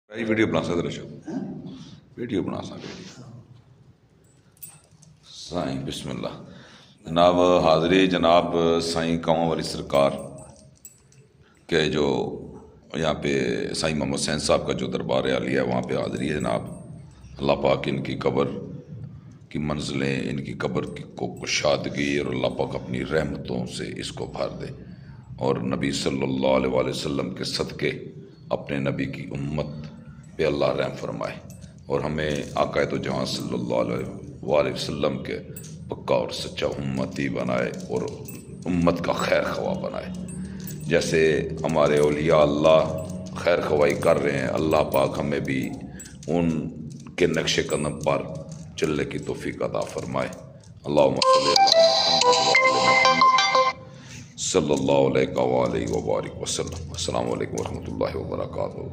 भाई वीडियो बना सकते रहो, वीडियो बना सकते साईं बिस्मिल्लाह। जनाब हाज़री जनाब साईं कांव वाली सरकार के जो यहाँ पे साईं मोहम्मद हुसैन साहब का जो दरबार आलिया है वहाँ पे हाज़री है जनाब। अल्लाह पाक इनकी कब्र की मंजिलें, इनकी कब्र की को कुशादगी और अल्लाह पाक अपनी रहमतों से इसको भर दे और नबी सल्लल्लाहु अलैहि वसल्लम के सदक़े अपने नबी की उम्मत पे अल्लाह रहम फरमाए और हमें आका तो जहाँ सल्लल्लाहु अलैहि वसल्लम के पक्का और सच्चा उम्मती बनाए और उम्मत का खैर खवा बनाए। जैसे हमारे औलिया अल्लाह खैर खवाई कर रहे हैं, अल्लाह पाक हमें भी उनके नक्शे कदम पर चलने की तौफीक अता फरमाए। अल्लाहुम्मा सल्लल्लाहु अलैहि वसल्लम। अस्सलामु अलैकुम व रहमतुल्लाहि व बरकातुहू।